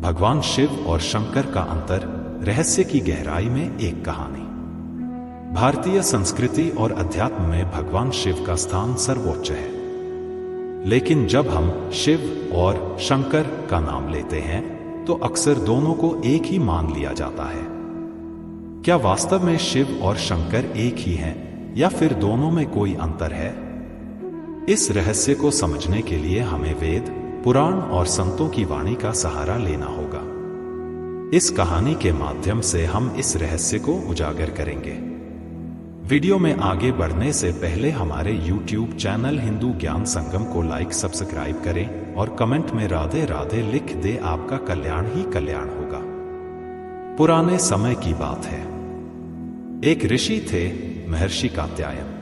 भगवान शिव और शंकर का अंतर, रहस्य की गहराई में एक कहानी। भारतीय संस्कृति और अध्यात्म में भगवान शिव का स्थान सर्वोच्च है। लेकिन जब हम शिव और शंकर का नाम लेते हैं तो अक्सर दोनों को एक ही मान लिया जाता है। क्या वास्तव में शिव और शंकर एक ही हैं या फिर दोनों में कोई अंतर है? इस रहस्य को समझने के लिए हमें वेद, पुराण और संतों की वाणी का सहारा लेना होगा। इस कहानी के माध्यम से हम इस रहस्य को उजागर करेंगे। वीडियो में आगे बढ़ने से पहले हमारे YouTube चैनल हिंदू ज्ञान संगम को लाइक, सब्सक्राइब करें और कमेंट में राधे राधे लिख दे। आपका कल्याण ही कल्याण होगा। पुराने समय की बात है। एक ऋषि थे, महर्षि कात्यायन।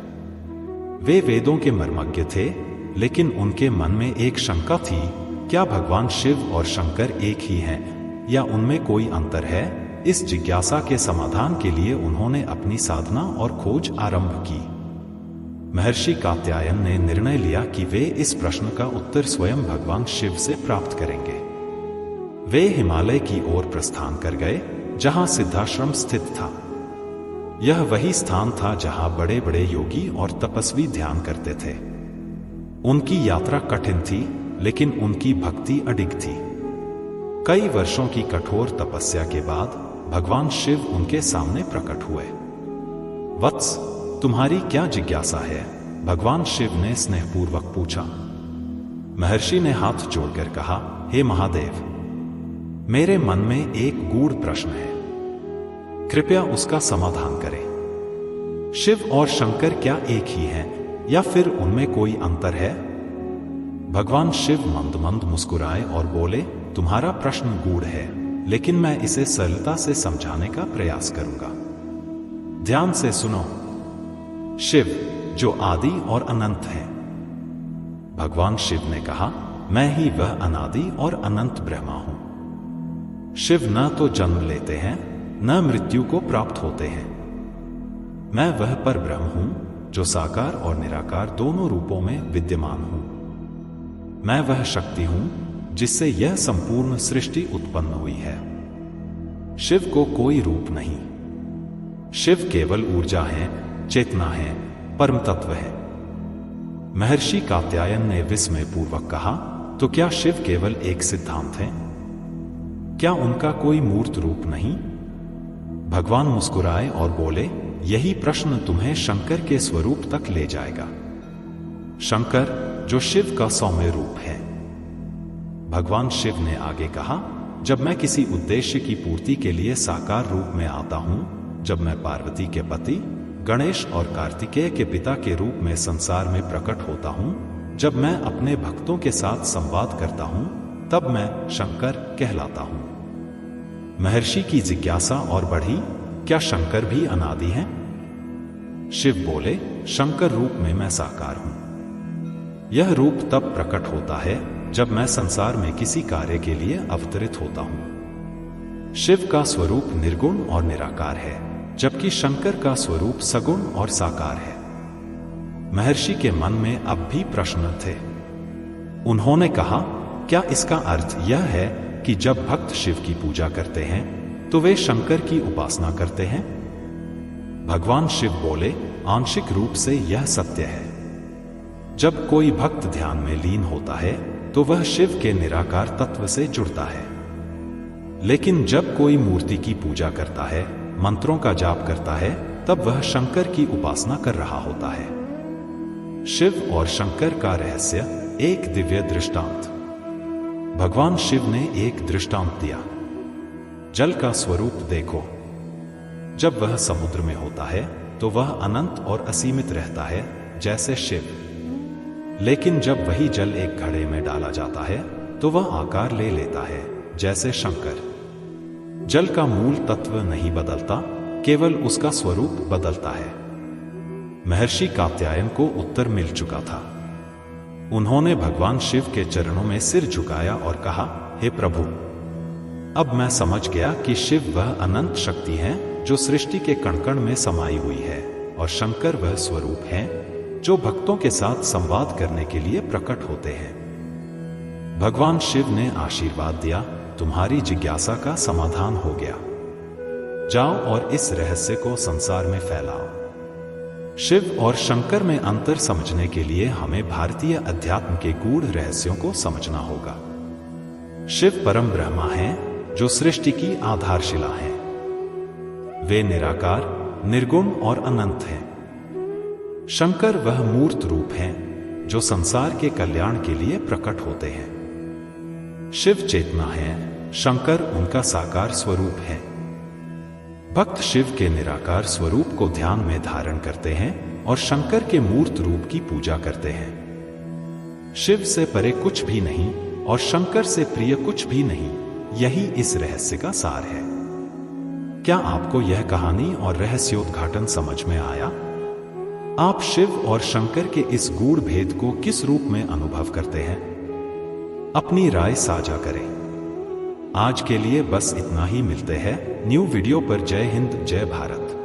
वे वेदों के मर्मज्ञ थे, लेकिन उनके मन में एक शंका थी, क्या भगवान शिव और शंकर एक ही हैं या उनमें कोई अंतर है? इस जिज्ञासा के समाधान के लिए उन्होंने अपनी साधना और खोज आरंभ की। महर्षि कात्यायन ने निर्णय लिया कि वे इस प्रश्न का उत्तर स्वयं भगवान शिव से प्राप्त करेंगे। वे हिमालय की ओर प्रस्थान कर गए, जहां सिद्धाश्रम स्थित था। यह वही स्थान था जहां बड़े बड़े योगी और तपस्वी ध्यान करते थे। उनकी यात्रा कठिन थी, लेकिन उनकी भक्ति अडिग थी। कई वर्षों की कठोर तपस्या के बाद भगवान शिव उनके सामने प्रकट हुए। वत्स, तुम्हारी क्या जिज्ञासा है? भगवान शिव ने स्नेहपूर्वक पूछा। महर्षि ने हाथ जोड़कर कहा, हे महादेव, मेरे मन में एक गूढ़ प्रश्न है, कृपया उसका समाधान करें। शिव और शंकर क्या एक ही हैं या फिर उनमें कोई अंतर है? भगवान शिव मंद मंद मुस्कुराए और बोले, तुम्हारा प्रश्न गूढ़ है, लेकिन मैं इसे सरलता से समझाने का प्रयास करूंगा। ध्यान से सुनो। शिव, जो आदि और अनंत है। भगवान शिव ने कहा, मैं ही वह अनादि और अनंत ब्रह्मा हूं। शिव न तो जन्म लेते हैं, न मृत्यु को प्राप्त होते हैं। मैं वह पर ब्रह्म हूं जो साकार और निराकार दोनों रूपों में विद्यमान हूं। मैं वह शक्ति हूं जिससे यह संपूर्ण सृष्टि उत्पन्न हुई है। शिव को कोई रूप नहीं। शिव केवल ऊर्जा है, चेतना है, परम तत्व है। महर्षि कात्यायन ने विस्मय पूर्वक कहा, तो क्या शिव केवल एक सिद्धांत है? क्या उनका कोई मूर्त रूप नहीं? भगवान मुस्कुराए और बोले, यही प्रश्न तुम्हें शंकर के स्वरूप तक ले जाएगा। शंकर, जो शिव का सौम्य रूप है। भगवान शिव ने आगे कहा, जब मैं किसी उद्देश्य की पूर्ति के लिए साकार रूप में आता हूं, जब मैं पार्वती के पति, गणेश और कार्तिकेय के पिता के रूप में संसार में प्रकट होता हूं, जब मैं अपने भक्तों के साथ संवाद करता हूं, तब मैं शंकर कहलाता हूं। महर्षि की जिज्ञासा और बढ़ी, क्या शंकर भी अनादि हैं? शिव बोले, शंकर रूप में मैं साकार हूं। यह रूप तब प्रकट होता है जब मैं संसार में किसी कार्य के लिए अवतरित होता हूं। शिव का स्वरूप निर्गुण और निराकार है, जबकि शंकर का स्वरूप सगुण और साकार है। महर्षि के मन में अब भी प्रश्न थे। उन्होंने कहा, क्या इसका अर्थ यह है कि जब भक्त शिव की पूजा करते हैं तो वे शंकर की उपासना करते हैं? भगवान शिव बोले, आंशिक रूप से यह सत्य है। जब कोई भक्त ध्यान में लीन होता है तो वह शिव के निराकार तत्व से जुड़ता है। लेकिन जब कोई मूर्ति की पूजा करता है, मंत्रों का जाप करता है, तब वह शंकर की उपासना कर रहा होता है। शिव और शंकर का रहस्य, एक दिव्य दृष्टांत। भगवान शिव ने एक दृष्टांत दिया। जल का स्वरूप देखो। जब वह समुद्र में होता है तो वह अनंत और असीमित रहता है, जैसे शिव। लेकिन जब वही जल एक घड़े में डाला जाता है तो वह आकार ले लेता है, जैसे शंकर। जल का मूल तत्व नहीं बदलता, केवल उसका स्वरूप बदलता है। महर्षि कात्यायन को उत्तर मिल चुका था। उन्होंने भगवान शिव के चरणों में सिर झुकाया और कहा, हे प्रभु, अब मैं समझ गया कि शिव वह अनंत शक्ति है जो सृष्टि के कण-कण में समाई हुई है, और शंकर वह स्वरूप है जो भक्तों के साथ संवाद करने के लिए प्रकट होते हैं। भगवान शिव ने आशीर्वाद दिया, तुम्हारी जिज्ञासा का समाधान हो गया। जाओ और इस रहस्य को संसार में फैलाओ। शिव और शंकर में अंतर समझने के लिए हमें भारतीय अध्यात्म के गूढ़ रहस्यों को समझना होगा। शिव परम ब्रह्मा हैं, जो सृष्टि की आधारशिला हैं। वे निराकार, निर्गुण और अनंत हैं। शंकर वह मूर्त रूप हैं, जो संसार के कल्याण के लिए प्रकट होते हैं। शिव चेतना है, शंकर उनका साकार स्वरूप है। भक्त शिव के निराकार स्वरूप को ध्यान में धारण करते हैं और शंकर के मूर्त रूप की पूजा करते हैं। शिव से परे कुछ भी नहीं और शंकर से प्रिय कुछ भी नहीं, यही इस रहस्य का सार है। क्या आपको यह कहानी और रहस्योद्घाटन समझ में आया? आप शिव और शंकर के इस गूढ़ भेद को किस रूप में अनुभव करते हैं? अपनी राय साझा करें। आज के लिए बस इतना ही। मिलते हैं न्यू वीडियो पर। जय हिंद, जय भारत।